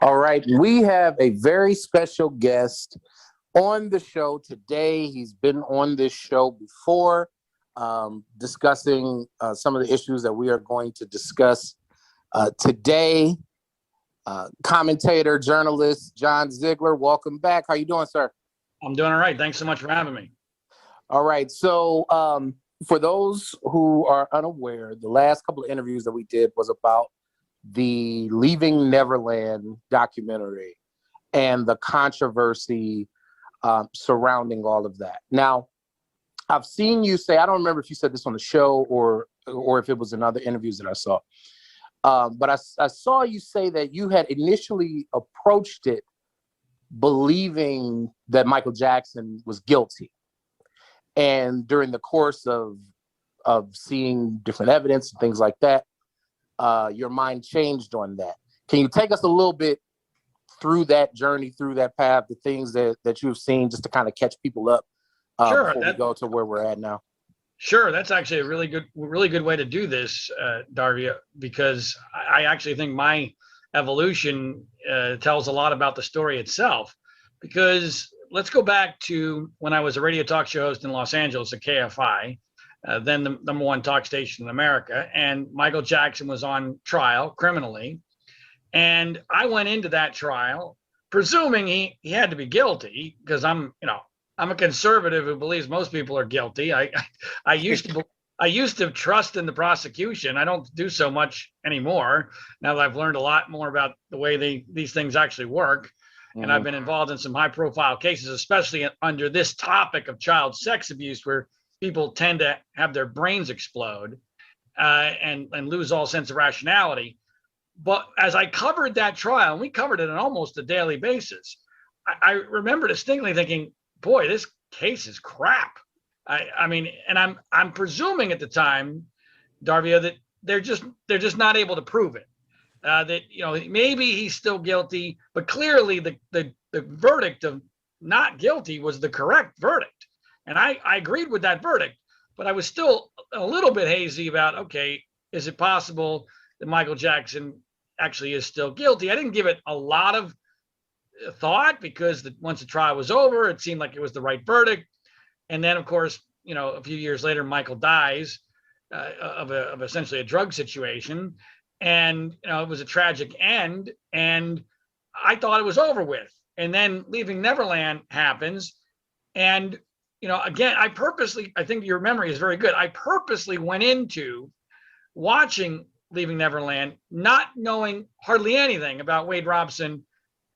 All right, we have a very special guest on the show today. He's been on this show before, discussing some of the issues that we are going to discuss today. Commentator, journalist John Ziegler, welcome back. How you doing, sir? I'm doing all right. Thanks so much for having me. All right, so for those who are unaware, the last couple of interviews that we did was about the Leaving Neverland documentary and the controversy surrounding all of that. Now, I've seen you say, I don't remember if you said this on the show or if it was in other interviews that I saw, but I saw you say that you had initially approached it believing that Michael Jackson was guilty. And during the course of seeing different evidence and things like that, your mind changed on that. Can you take us a little bit through that journey, through that path, the things that you've seen, just to kind of catch people up Sure, before we go to where we're at now? Sure, that's actually a really good way to do this, Darby, because I actually think my evolution tells a lot about the story itself. Because let's go back to when I was a radio talk show host in Los Angeles at KFI, then the number one talk station in America, and Michael Jackson was on trial criminally. And I went into that trial presuming he had to be guilty, because I'm a conservative who believes most people are guilty. I used to trust in the prosecution. I don't do so much anymore now that I've learned a lot more about the way these things actually work. And I've been involved in some high profile cases, especially under this topic of child sex abuse, where people tend to have their brains explode and lose all sense of rationality. But as I covered that trial, and we covered it on almost a daily basis, I remember distinctly thinking, boy, this case is crap. I mean, and I'm presuming at the time, Darvia, that they're just not able to prove it. That maybe he's still guilty, but clearly the verdict of not guilty was the correct verdict, and I agreed with that verdict. But I was still a little bit hazy about, okay, is it possible that Michael Jackson actually is still guilty? I didn't give it a lot of thought, because once the trial was over, it seemed like it was the right verdict. And then, of course, a few years later, Michael dies of essentially a drug situation. And it was a tragic end, and I thought it was over with. And then Leaving Neverland happens, and again, I think your memory is very good. I purposely went into watching Leaving Neverland not knowing hardly anything about Wade Robson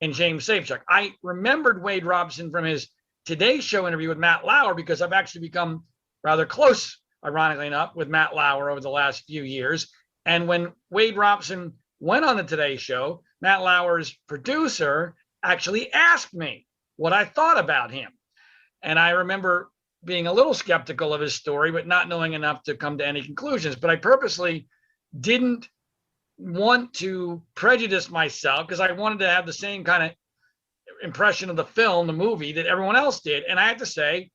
and James Safechuck. I remembered Wade Robson from his Today Show interview with Matt Lauer, because I've actually become rather close, ironically enough, with Matt Lauer over the last few years. And when Wade Robson went on the Today Show, Matt Lauer's producer actually asked me what I thought about him. And I remember being a little skeptical of his story, but not knowing enough to come to any conclusions. But I purposely didn't want to prejudice myself, because I wanted to have the same kind of impression of the film, the movie, that everyone else did. And I have to say,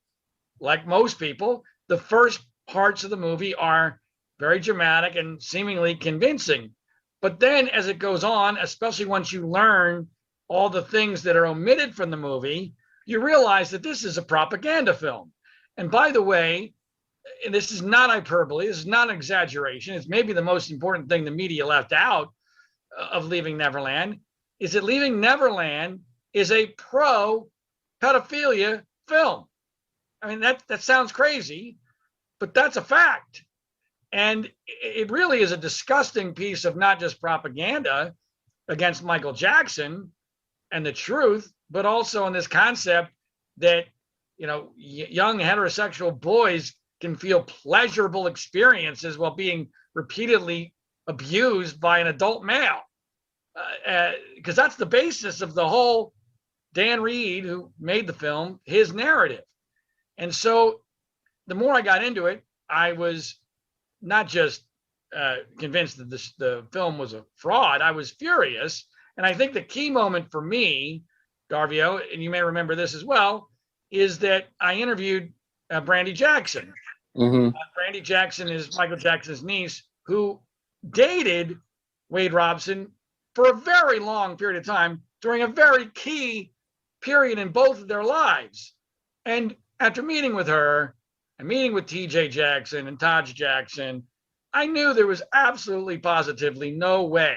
like most people, the first parts of the movie are very dramatic and seemingly convincing. But then as it goes on, especially once you learn all the things that are omitted from the movie, you realize that this is a propaganda film. And by the way, and this is not hyperbole, this is not an exaggeration, it's maybe the most important thing the media left out of Leaving Neverland, is that Leaving Neverland is a pro-pedophilia film. I mean, that sounds crazy, but that's a fact. And it really is a disgusting piece of not just propaganda against Michael Jackson and the truth, but also in this concept that, young heterosexual boys can feel pleasurable experiences while being repeatedly abused by an adult male. Because that's the basis of the whole Dan Reed, who made the film, his narrative. And so the more I got into it, I was not just convinced that the film was a fraud, I was furious. And I think the key moment for me, Darvio, and you may remember this as well, is that I interviewed Brandy Jackson. Brandy Jackson is Michael Jackson's niece, who dated Wade Robson for a very long period of time during a very key period in both of their lives. And after meeting with her and meeting with TJ Jackson and Taj Jackson, I knew there was absolutely positively no way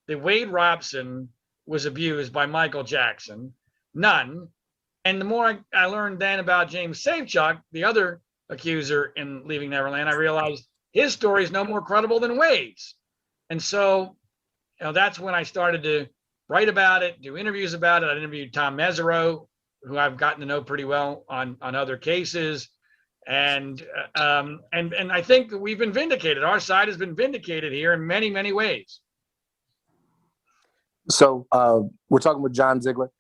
that Wade Robson was abused by Michael Jackson. None. And the more I learned then about James Safechuck, the other accuser in Leaving Neverland, I realized his story is no more credible than Wade's. And so, that's when I started to write about it, do interviews about it. I interviewed Tom Mesereau, who I've gotten to know pretty well on other cases. And I think that we've been vindicated. Our side has been vindicated here in many, many ways. So we're talking with John Ziegler.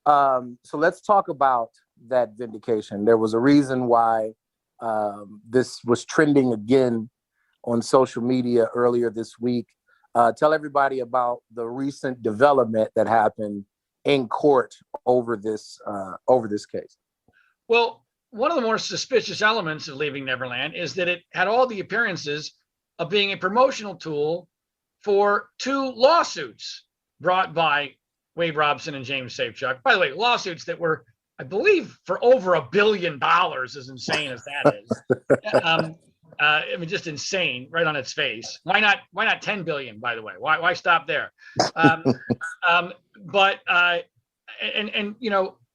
So let's talk about that vindication. There was a reason why this was trending again on social media earlier this week. Tell everybody about the recent development that happened in court over this case. Well, one of the more suspicious elements of Leaving Neverland is that it had all the appearances of being a promotional tool for two lawsuits brought by Wade Robson and James Safechuck. By the way, lawsuits that were, I believe, for over $1 billion, as insane as that is. I mean, just insane, right on its face. Why not 10 billion? By the way, why stop there?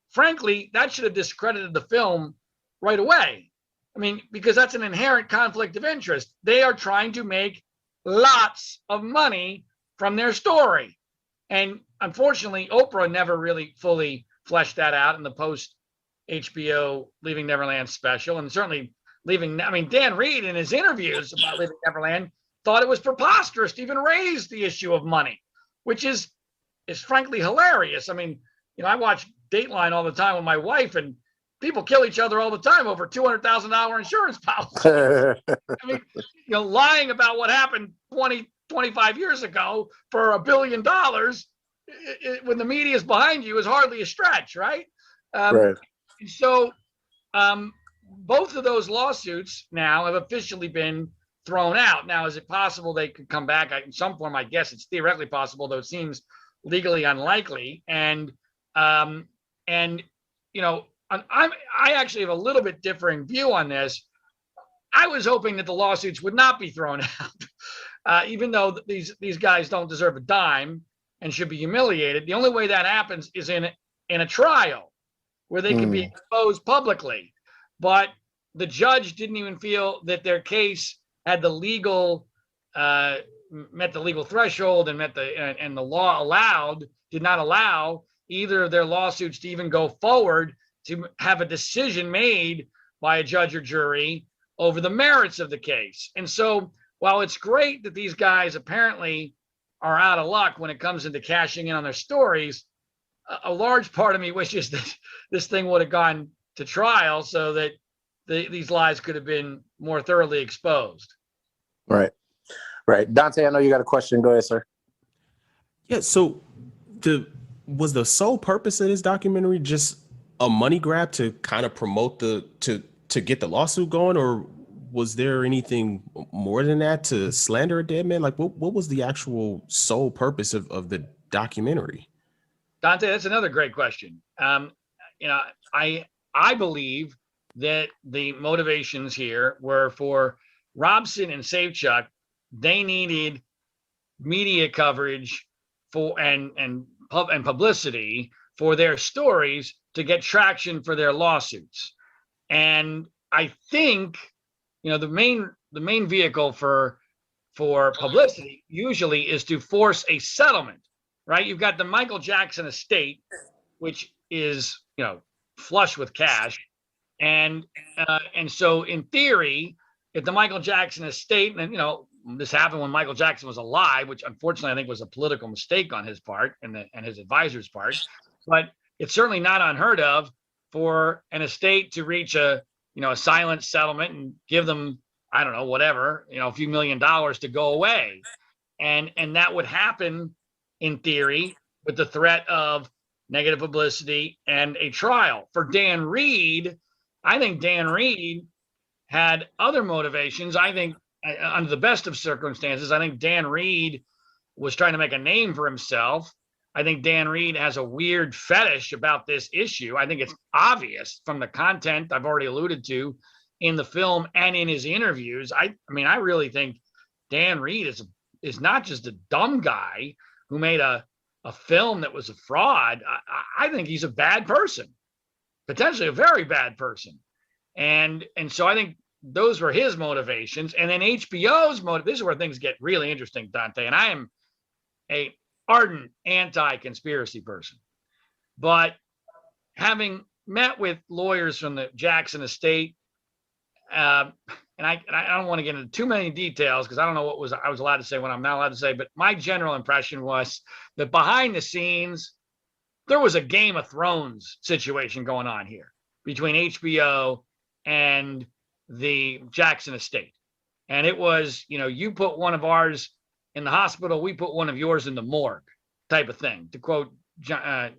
Frankly, that should have discredited the film right away. I mean, because that's an inherent conflict of interest. They are trying to make lots of money from their story, and unfortunately, Oprah never really fully fleshed that out in the post HBO Leaving Neverland special, and certainly Dan Reed in his interviews about Leaving Neverland thought it was preposterous to even raise the issue of money, which is frankly hilarious. I mean, I watch Dateline all the time with my wife, and people kill each other all the time over $200,000 insurance policy. I mean, lying about what happened 25 years ago for $1 billion when the media is behind you is hardly a stretch, right? Right. So both of those lawsuits now have officially been thrown out. Now, is it possible they could come back in some form? I guess it's theoretically possible, though it seems legally unlikely. And I actually have a little bit differing view on this. I was hoping that the lawsuits would not be thrown out, even though these guys don't deserve a dime and should be humiliated. The only way that happens is in a trial where they can be exposed publicly. But the judge didn't even feel that their case had the legal met the legal threshold and and the law did not allow either of their lawsuits to even go forward to have a decision made by a judge or jury over the merits of the case. And so while it's great that these guys apparently are out of luck when it comes into cashing in on their stories, a large part of me wishes that this thing would have gone to trial so that these lies could have been more thoroughly exposed. Right. Dante, I know you got a question. Go ahead, sir. Yeah. So was the sole purpose of this documentary just a money grab to kind of promote to get the lawsuit going, or was there anything more than that to slander a dead man? Like what was the actual sole purpose of the documentary? Dante, that's another great question. I believe that the motivations here were for Robson and Safechuck. They needed media coverage and publicity for their stories to get traction for their lawsuits. And I think, the main vehicle for publicity usually is to force a settlement, right? You've got the Michael Jackson estate, which is, flush with cash. And so in theory, if the Michael Jackson estate, and this happened when Michael Jackson was alive, which unfortunately I think was a political mistake on his part and his advisor's part, but it's certainly not unheard of for an estate to reach a silent settlement and give them, I don't know, whatever, a few $1 million to go away. And that would happen in theory with the threat of negative publicity and a trial. For Dan Reed, I think Dan Reed had other motivations. I think under the best of circumstances, I think Dan Reed was trying to make a name for himself. I think Dan Reed has a weird fetish about this issue. I think it's obvious from the content I've already alluded to in the film and in his interviews. I mean, I really think Dan Reed is not just a dumb guy who made a film that was a fraud. I think he's a bad person, potentially a very bad person. And so I think those were his motivations. And then HBO's motive. This is where things get really interesting, Dante. And I am a ardent anti-conspiracy person, but having met with lawyers from the Jackson estate, and I don't want to get into too many details because I don't know what I was allowed to say, what I'm not allowed to say, but my general impression was that behind the scenes, there was a Game of Thrones situation going on here between HBO and the Jackson estate. And it was, you put one of ours in the hospital, we put one of yours in the morgue type of thing, to quote, Sean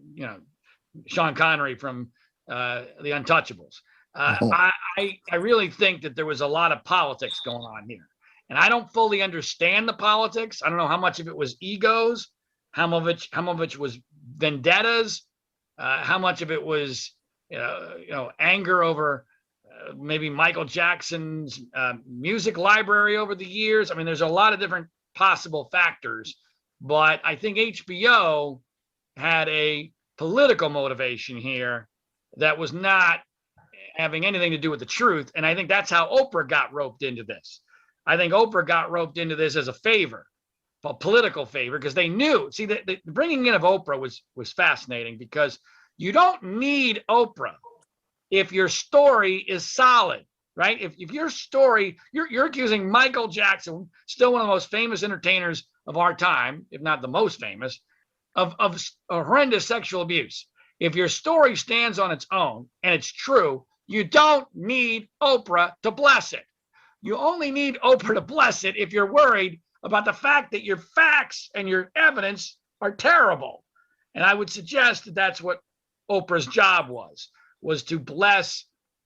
Connery from The Untouchables. I really think that there was a lot of politics going on here. And I don't fully understand the politics. I don't know how much of it was egos, how much of it was vendettas, how much of it was, anger over maybe Michael Jackson's music library over the years. I mean, there's a lot of different possible factors, but I think HBO had a political motivation here that was not having anything to do with the truth. And I think that's how Oprah got roped into this. I think Oprah got roped into this as a favor, a political favor, because they knew, see, the bringing in of Oprah was fascinating, because you don't need Oprah if your story is solid. Right? If your story, you're accusing Michael Jackson, still one of the most famous entertainers of our time, if not the most famous, of horrendous sexual abuse. If your story stands on its own and it's true, you don't need Oprah to bless it. You only need Oprah to bless it if you're worried about the fact that your facts and your evidence are terrible. And I would suggest that that's what Oprah's job was to bless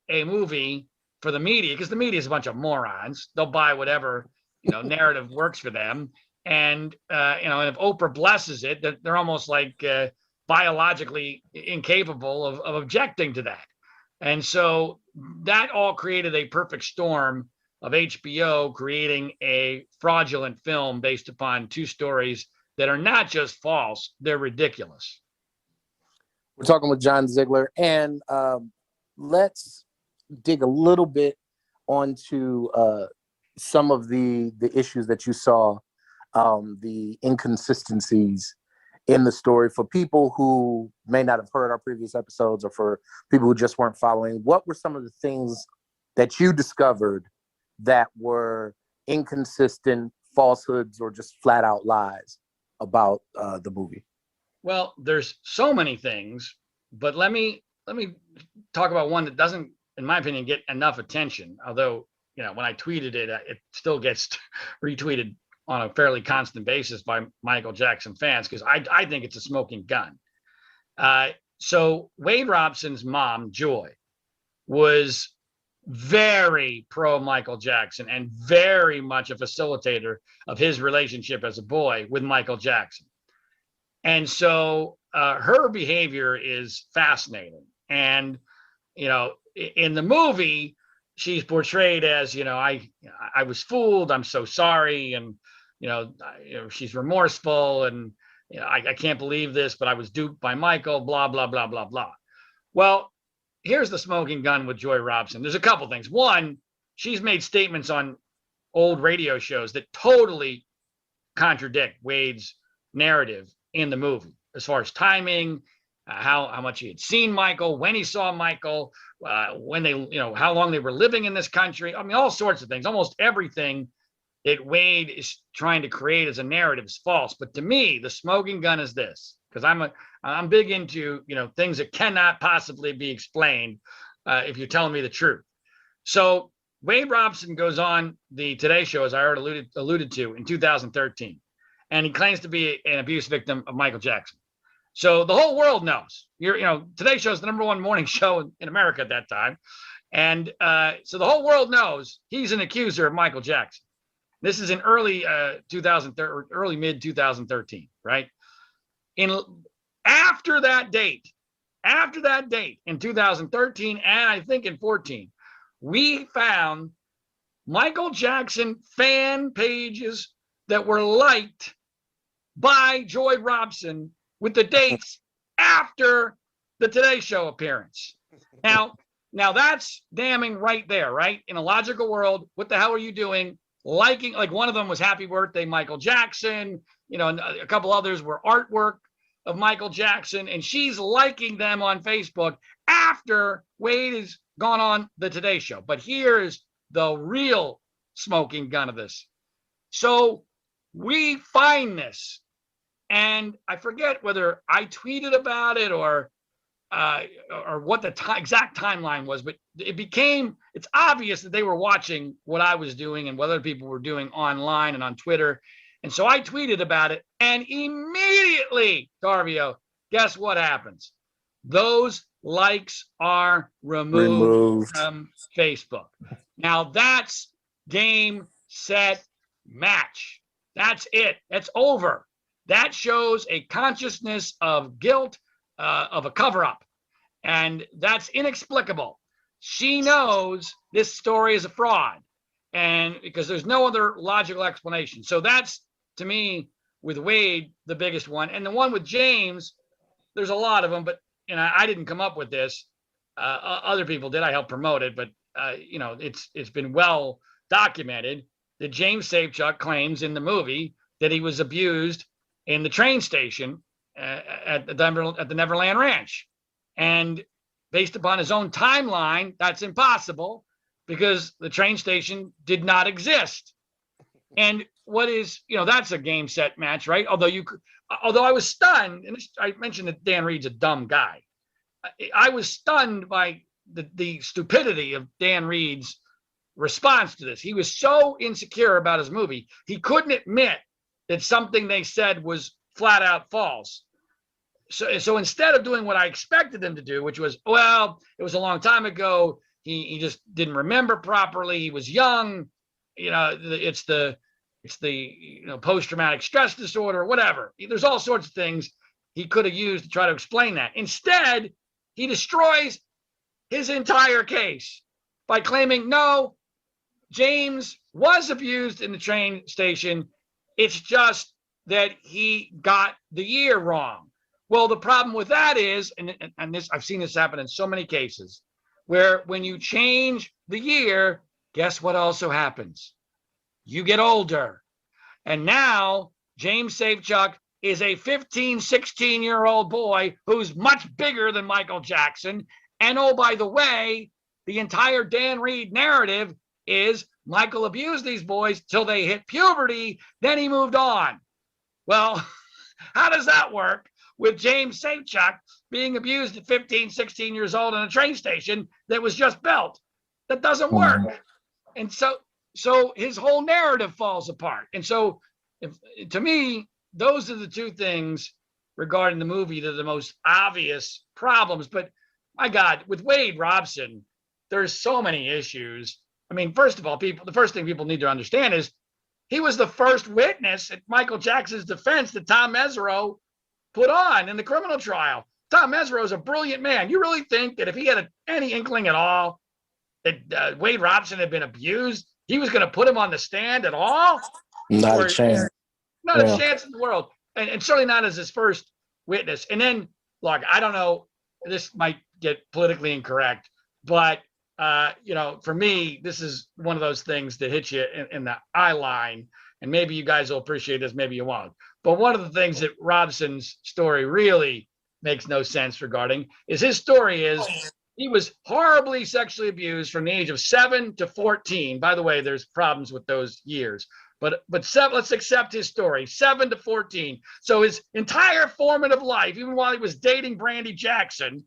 a movie for the media, because the media is a bunch of morons. They'll buy whatever narrative works for them, and and if Oprah blesses it, they're almost like biologically incapable of objecting to that. And so that all created a perfect storm of HBO creating a fraudulent film based upon two stories that are not just false, they're ridiculous. We're talking with John Ziegler, and let's dig a little bit onto some of the issues that you saw, the inconsistencies in the story. For people who may not have heard our previous episodes, or for people who just weren't following, what were some of the things that you discovered that were inconsistent, falsehoods, or just flat out lies about the movie? Well, there's so many things, but let me talk about one that doesn't, in my opinion, get enough attention. Although, when I tweeted it, it still gets retweeted on a fairly constant basis by Michael Jackson fans, because I think it's a smoking gun. So Wade Robson's mom, Joy, was very pro Michael Jackson and very much a facilitator of his relationship as a boy with Michael Jackson. And so her behavior is fascinating. And, in the movie, she's portrayed as, I was fooled. I'm so sorry. And, she's remorseful. And, I can't believe this, but I was duped by Michael, blah, blah, blah, blah, blah. Well, here's the smoking gun with Joy Robson. There's a couple things. One, she's made statements on old radio shows that totally contradict Wade's narrative in the movie, as far as timing, how much he had seen Michael, when he saw Michael, when they, how long they were living in this country. I mean, all sorts of things. Almost everything that Wade is trying to create as a narrative is false. But to me, the smoking gun is this, because I'm big into, things that cannot possibly be explained if you're telling me the truth. So Wade Robson goes on the Today Show, as I already alluded to, in 2013, and he claims to be an abuse victim of Michael Jackson. So the whole world knows. Today Show is the #1 morning show in America at that time, and so the whole world knows he's an accuser of Michael Jackson. This is in early 2013, early mid 2013, right? In after that date in 2013 and I think in 14, we found Michael Jackson fan pages that were liked by Joy Robson with the dates after the Today Show appearance. Now that's damning right there, right? In a logical world, what the hell are you doing? Liking, like one of them was Happy Birthday, Michael Jackson, you know, and a couple others were artwork of Michael Jackson, and she's liking them on Facebook after Wade has gone on the Today Show. But here's the real smoking gun of this. So we find this, and I forget whether I tweeted about it or what the exact timeline was, but it's obvious that they were watching what I was doing and what other people were doing online and on Twitter. And so I tweeted about it, and immediately, Darvio, guess what happens? Those likes are removed from Facebook. Now that's game, set, match. That's it. That's over. That shows a consciousness of guilt, of a cover-up. And that's inexplicable. She knows this story is a fraud, and because there's no other logical explanation. So that's, to me, with Wade, the biggest one. And the one with James, there's a lot of them, but I didn't come up with this. Other people did. I helped promote it, but it's been well documented that James Safechuck claims in the movie that he was abused in the train station at the Neverland Ranch. And based upon his own timeline, that's impossible because the train station did not exist. And what is, that's a game, set, match, right? Although I was stunned, and I mentioned that Dan Reed's a dumb guy. I was stunned by the stupidity of Dan Reed's response to this. He was so insecure about his movie, he couldn't admit that something they said was flat out false. So instead of doing what I expected them to do, which was, well, it was a long time ago, he just didn't remember properly, he was young, it's the post-traumatic stress disorder, whatever. There's all sorts of things he could have used to try to explain that. Instead, he destroys his entire case by claiming, no, James was abused in the train station. It's just that he got the year wrong. Well, the problem with that is, and this, I've seen this happen in so many cases, where when you change the year, guess what also happens? You get older. And now James Safechuck is a 15, 16-year-old boy who's much bigger than Michael Jackson. And oh, by the way, the entire Dan Reed narrative is Michael abused these boys till they hit puberty, then he moved on. Well, how does that work with James Safechuck being abused at 15, 16 years old in a train station that was just built? That doesn't work. And so his whole narrative falls apart. And so to me, those are the two things regarding the movie that are the most obvious problems. But my God, with Wade Robson, there's so many issues. I mean, first of all, the first thing people need to understand is he was the first witness at Michael Jackson's defense that Tom Mesereau put on in the criminal trial. Tom Mesereau is a brilliant man. You really think that if he had any inkling at all that Wade Robson had been abused, he was going to put him on the stand at all? Not a chance. Not a chance in the world. And certainly not as his first witness. And then, look, I don't know, this might get politically incorrect, but, for me, this is one of those things that hits you in the eye line. And maybe you guys will appreciate this, maybe you won't. But one of the things that Robson's story really makes no sense regarding is his story is he was horribly sexually abused from the age of 7 to 14. By the way, there's problems with those years. But let's accept his story, 7 to 14. So his entire formative life, even while he was dating Brandy Jackson,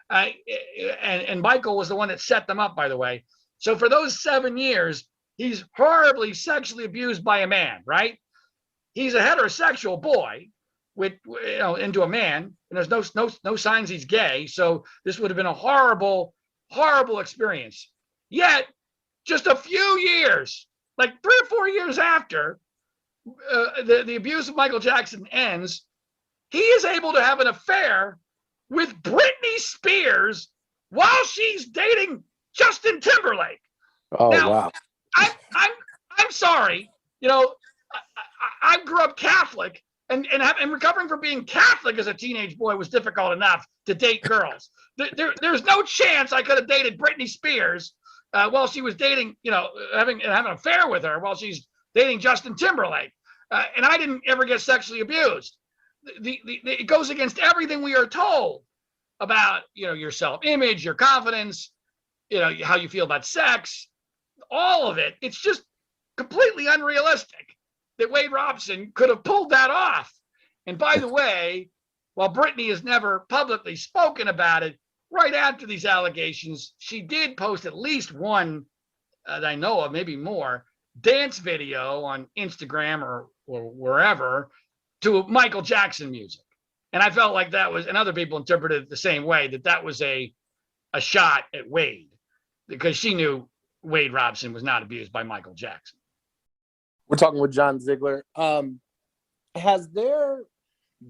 and Michael was the one that set them up, by the way. So for those 7 years, he's horribly sexually abused by a man, right? He's a heterosexual boy into a man, and there's no signs he's gay. So this would have been a horrible, horrible experience. Yet, just a few years like 3 or 4 years after the abuse of Michael Jackson ends, he is able to have an affair with Britney Spears while she's dating Justin Timberlake. Oh, Now, wow. I'm sorry, I grew up Catholic, and recovering from being Catholic as a teenage boy was difficult enough to date girls. There's no chance I could have dated Britney Spears while she was dating, having an affair with her while she's dating Justin Timberlake, and I didn't ever get sexually abused. It goes against everything we are told about, your self-image, your confidence, how you feel about sex, all of it. It's just completely unrealistic that Wade Robson could have pulled that off. And by the way, while Britney has never publicly spoken about it, right after these allegations, she did post at least one that I know of, maybe more, dance video on Instagram or wherever to Michael Jackson music. And I felt like that was, and other people interpreted it the same way, that was a shot at Wade, because she knew Wade Robson was not abused by Michael Jackson. We're talking with John Ziegler. Has there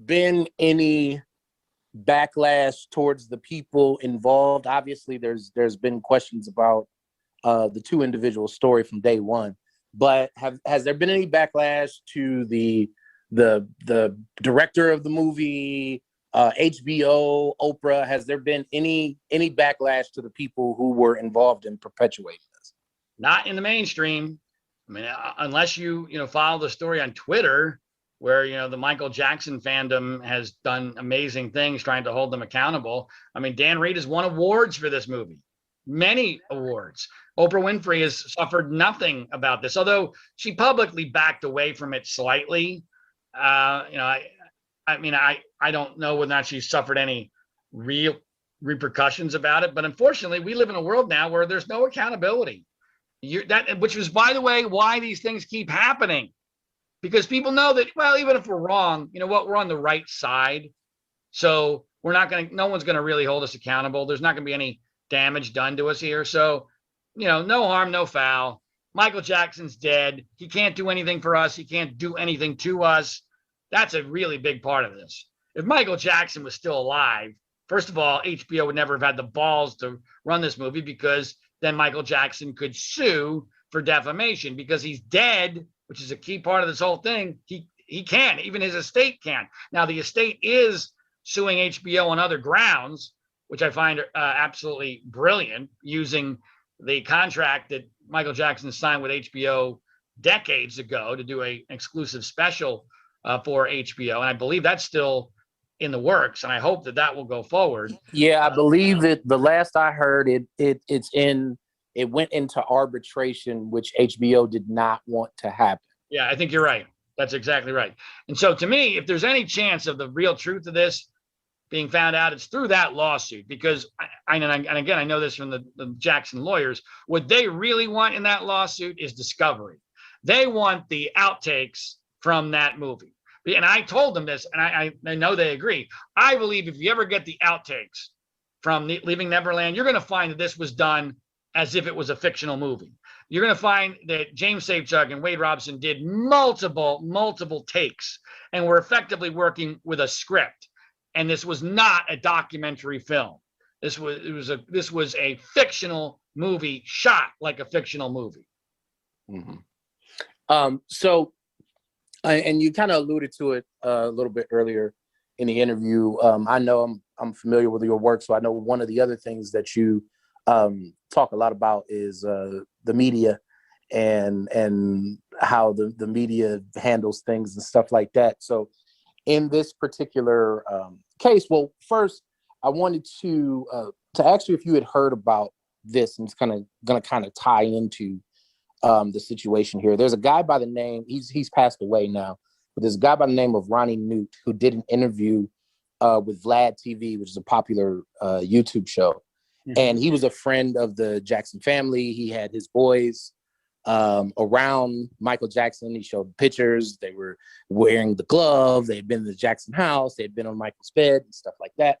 been any backlash towards the people involved? Obviously, there's been questions about the two individual story from day one, but has there been any backlash to the director of the movie, HBO, Oprah? Has there been any backlash to the people who were involved in perpetuating this? Not in the mainstream. I mean, unless you follow the story on Twitter, where the Michael Jackson fandom has done amazing things trying to hold them accountable. I mean, Dan Reed has won awards for this movie, many awards. Oprah Winfrey has suffered nothing about this, although she publicly backed away from it slightly. I don't know whether or not she's suffered any real repercussions about it, but unfortunately, we live in a world now where there's no accountability. Which is, by the way, why these things keep happening, because people know that, well, even if we're wrong, we're on the right side, so no one's going to really hold us accountable. There's not going to be any damage done to us here, so no harm, no foul. Michael Jackson's dead. He can't do anything for us. He can't do anything to us. That's a really big part of this. If Michael Jackson was still alive, first of all, HBO would never have had the balls to run this movie, because then Michael Jackson could sue for defamation. Because he's dead, which is a key part of this whole thing. He can, even his estate can. Now, the estate is suing HBO on other grounds, which I find absolutely brilliant, using the contract that Michael Jackson signed with HBO decades ago to do an exclusive special for HBO. And I believe that's still in the works, and I hope that will go forward. Yeah, I believe that the last I heard, it went into arbitration, which HBO did not want to happen. Yeah, I think you're right. That's exactly right. And so, to me, if there's any chance of the real truth of this being found out, it's through that lawsuit. Because, and again, I know this from the Jackson lawyers, what they really want in that lawsuit is discovery. They want the outtakes from that movie. And I told them this, and I know they agree. I believe if you ever get the outtakes from Leaving Neverland, you're going to find that this was done as if it was a fictional movie. You're going to find that James Safechuck and Wade Robson did multiple takes and were effectively working with a script. And this was not a documentary film. This was a fictional movie shot like a fictional movie. Mm-hmm. And you kind of alluded to it a little bit earlier in the interview. I know I'm familiar with your work, so I know one of the other things that you talk a lot about is the media and how the media handles things and stuff like that. So in this particular case, well, first I wanted to ask you if you had heard about this, and it's going to tie into the situation here. There's a guy by the name, he's passed away now, but there's a guy by the name of Ronnie Newt who did an interview with Vlad TV, which is a popular YouTube show. Mm-hmm. And he was a friend of the Jackson family. He had his boys around Michael Jackson. He showed pictures. They were wearing the glove. They had been in the Jackson house. They had been on Michael's bed and stuff like that.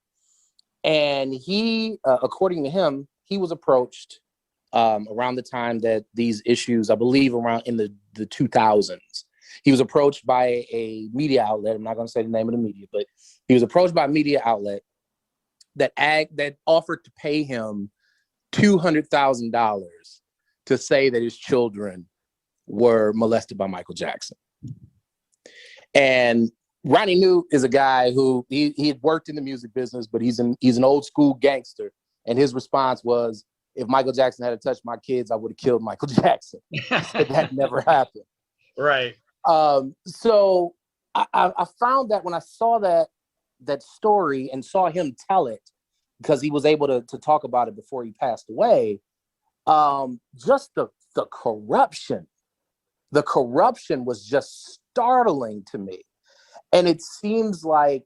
And he, according to him, he was approached around the time that these issues, I believe around in the 2000s. He was approached by a media outlet. I'm not going to say the name of the media, but he was approached by a media outlet that offered to pay him $200,000 to say that his children were molested by Michael Jackson. And Ronnie New is a guy who he had worked in the music business, but he's an old school gangster. And his response was, if Michael Jackson had touched my kids, I would have killed Michael Jackson. But that never happened. Right. So I found that when I saw that story and saw him tell it, because he was able to talk about it before he passed away, just the corruption was just startling to me. And it seems like,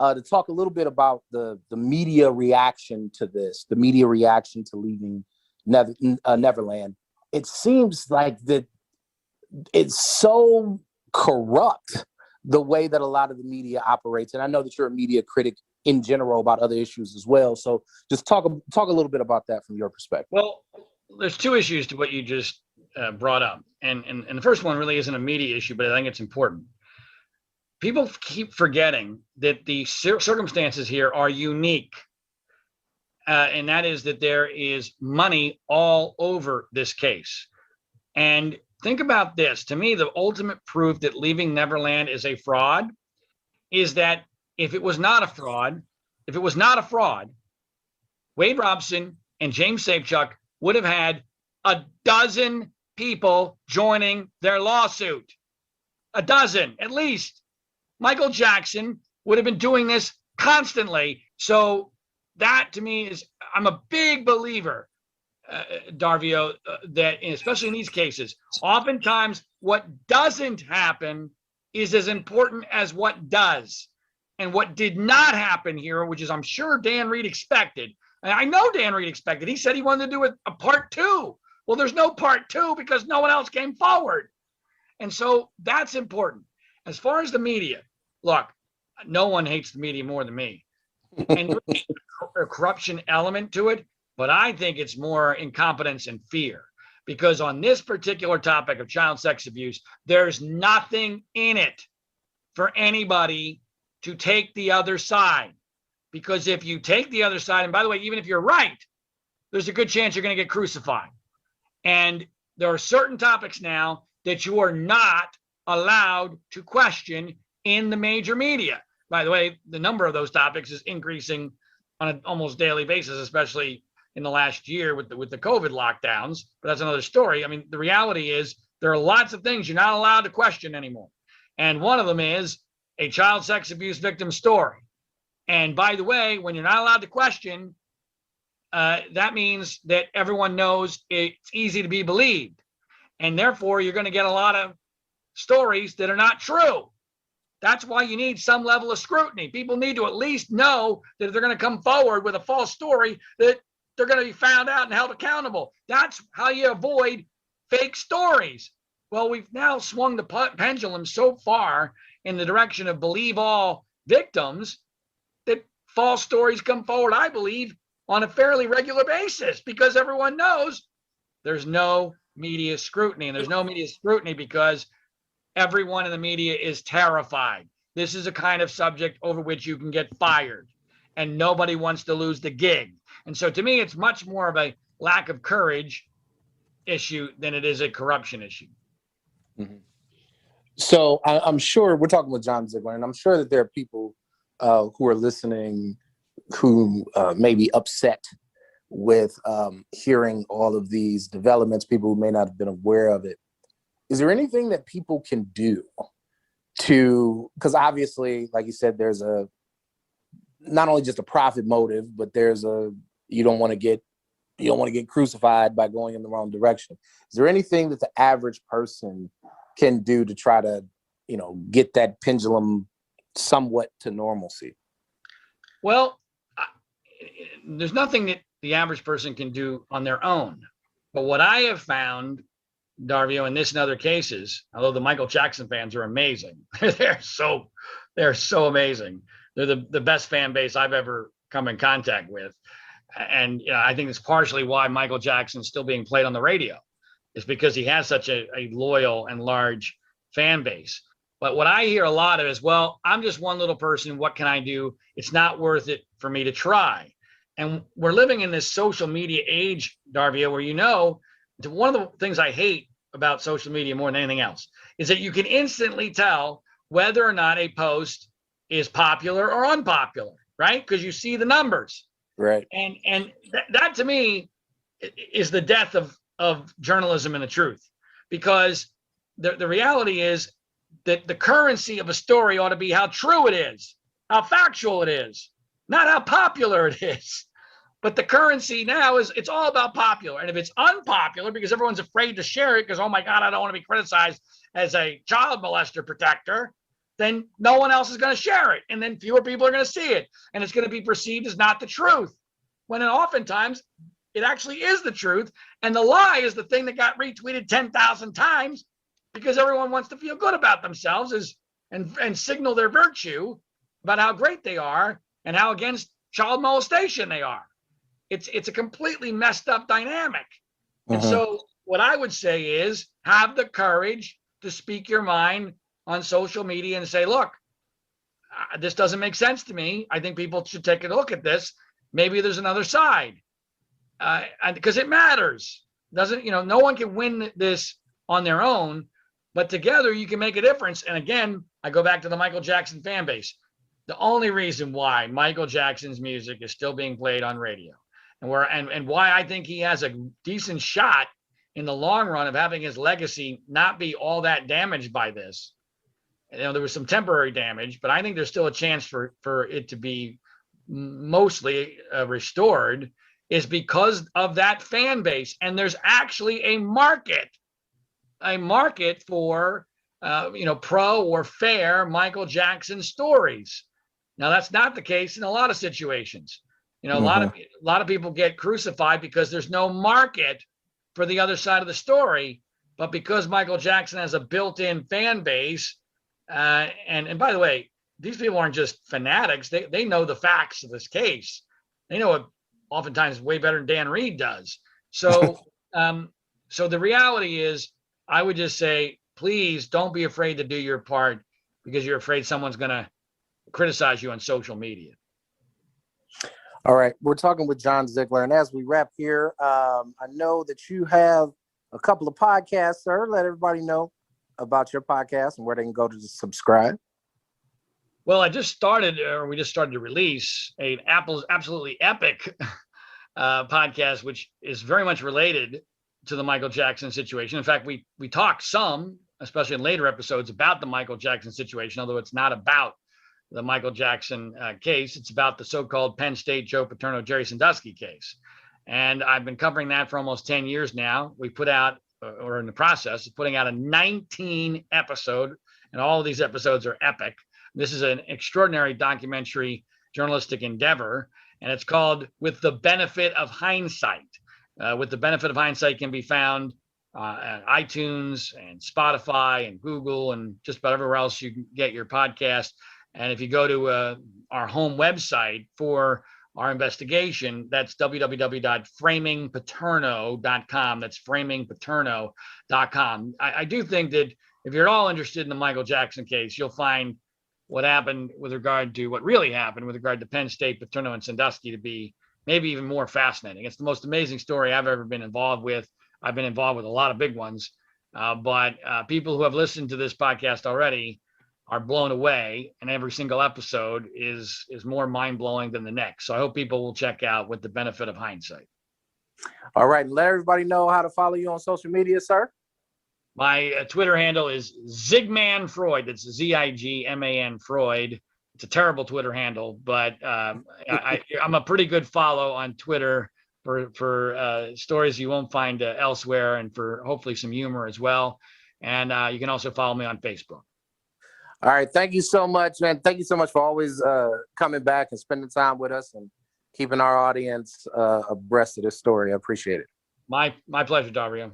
to talk a little bit about the media reaction to this, the media reaction to Leaving Neverland, it seems like that it's so corrupt the way that a lot of the media operates. And I know that you're a media critic in general about other issues as well. So just talk a little bit about that from your perspective. Well, there's two issues to what you just brought up. And the first one really isn't a media issue, but I think it's important. People keep forgetting that the circumstances here are unique. And that is that there is money all over this case. And think about this. To me, the ultimate proof that Leaving Neverland is a fraud is that if it was not a fraud, Wade Robson and James Safechuck would have had a dozen people joining their lawsuit. A dozen, at least. Michael Jackson would have been doing this constantly. So that to me is, I'm a big believer, Darvio, that especially in these cases, oftentimes what doesn't happen is as important as what does. And what did not happen here, which is I'm sure Dan Reed expected, and I know Dan Reed expected, he said he wanted to do a part two. Well, there's no part two because no one else came forward. And so that's important. As far as the media, look, no one hates the media more than me. And there's a corruption element to it, but I think it's more incompetence and fear. Because on this particular topic of child sex abuse, there's nothing in it for anybody to take the other side. Because if you take the other side, and by the way, even if you're right, there's a good chance you're going to get crucified. And there are certain topics now that you are not allowed to question in the major media. By the way, the number of those topics is increasing on an almost daily basis, especially in the last year with the COVID lockdowns. But that's another story. I mean, the reality is there are lots of things you're not allowed to question anymore. And one of them is a child sex abuse victim story. And by the way, when you're not allowed to question, that means that everyone knows it's easy to be believed. And therefore, you're going to get a lot of stories that are not true. That's why you need some level of scrutiny. People need to at least know that if they're going to come forward with a false story, that they're going to be found out and held accountable. That's how you avoid fake stories. Well, we've now swung the pendulum so far in the direction of believe all victims that false stories come forward, I believe, on a fairly regular basis because everyone knows there's no media scrutiny. And there's no media scrutiny because everyone in the media is terrified. This is a kind of subject over which you can get fired and nobody wants to lose the gig. And so to me, it's much more of a lack of courage issue than it is a corruption issue. Mm-hmm. So I'm sure we're talking with John Ziegler, and I'm sure that there are people who are listening who may be upset with hearing all of these developments, people who may not have been aware of it. Is there anything that people can do to, because obviously, like you said, there's a, not only just a profit motive, but there's a, you don't want to get crucified by going in the wrong direction. Is there anything that the average person can do to try to, get that pendulum somewhat to normalcy? Well, there's nothing that the average person can do on their own. But what I have found, Darvio, in this and other cases, although the Michael Jackson fans are amazing, they're so amazing. They're the best fan base I've ever come in contact with. And I think it's partially why Michael Jackson's still being played on the radio, is because he has such a loyal and large fan base. But what I hear a lot of is, well, I'm just one little person. What can I do? It's not worth it for me to try. And we're living in this social media age, Darvia, where, one of the things I hate about social media more than anything else is that you can instantly tell whether or not a post is popular or unpopular, right? Because you see the numbers. Right. And that to me is the death of journalism and the truth, because the reality is that the currency of a story ought to be how true it is, how factual it is, not how popular it is. But the currency now is, it's all about popular. And if it's unpopular because everyone's afraid to share it because, oh my God, I don't want to be criticized as a child molester protector, then no one else is going to share it. And then fewer people are going to see it. And it's going to be perceived as not the truth. When oftentimes it actually is the truth. And the lie is the thing that got retweeted 10,000 times because everyone wants to feel good about themselves and signal their virtue about how great they are and how against child molestation they are. It's a completely messed up dynamic. And so what I would say is have the courage to speak your mind on social media and say, look, this doesn't make sense to me. I think people should take a look at this. Maybe there's another side. And because it matters. No one can win this on their own, but together you can make a difference. And again, I go back to the Michael Jackson fan base. The only reason why Michael Jackson's music is still being played on radio and why I think he has a decent shot in the long run of having his legacy not be all that damaged by this. There was some temporary damage, but I think there's still a chance for it to be mostly restored, is because of that fan base. And there's actually a market for pro or fair Michael Jackson stories. Now that's not the case in a lot of situations. A lot of people get crucified because there's no market for the other side of the story. But because Michael Jackson has a built-in fan base, and by the way, these people aren't just fanatics. They know the facts of this case. They know it oftentimes way better than Dan Reed does. So, so the reality is, I would just say, please don't be afraid to do your part because you're afraid someone's going to criticize you on social media. All right. We're talking with John Ziegler. And as we wrap here, I know that you have a couple of podcasts, sir. Let everybody know about your podcast and where they can go to subscribe. Well, we just started to release an absolutely epic podcast, which is very much related to the Michael Jackson situation. In fact, we talk some, especially in later episodes, about the Michael Jackson situation, although it's not about the Michael Jackson case. It's about the so-called Penn State Joe Paterno, Jerry Sandusky case. And I've been covering that for almost 10 years now. We put out, or in the process of putting out, a 19 episode, and all of these episodes are epic. This is an extraordinary documentary journalistic endeavor, and it's called With the Benefit of Hindsight. With the Benefit of Hindsight can be found on iTunes and Spotify and Google and just about everywhere else you can get your podcast. And if you go to our home website for our investigation, that's www.framingpaterno.com. That's framingpaterno.com. I do think that if you're at all interested in the Michael Jackson case, you'll find what happened with regard to what really happened with regard to Penn State, Paterno, and Sandusky to be maybe even more fascinating. It's the most amazing story I've ever been involved with. I've been involved with a lot of big ones, but people who have listened to this podcast already are blown away, and every single episode is more mind-blowing than the next. So I hope people will check out With the Benefit of Hindsight. All right. Let everybody know how to follow you on social media, sir. My Twitter handle is Zigman Freud. That's Zigman Freud. It's a terrible Twitter handle, but I'm a pretty good follow on Twitter for stories you won't find elsewhere, and for hopefully some humor as well. And you can also follow me on Facebook. All right. Thank you so much, man. Thank you so much for always coming back and spending time with us and keeping our audience abreast of this story. I appreciate it. My pleasure, Dario.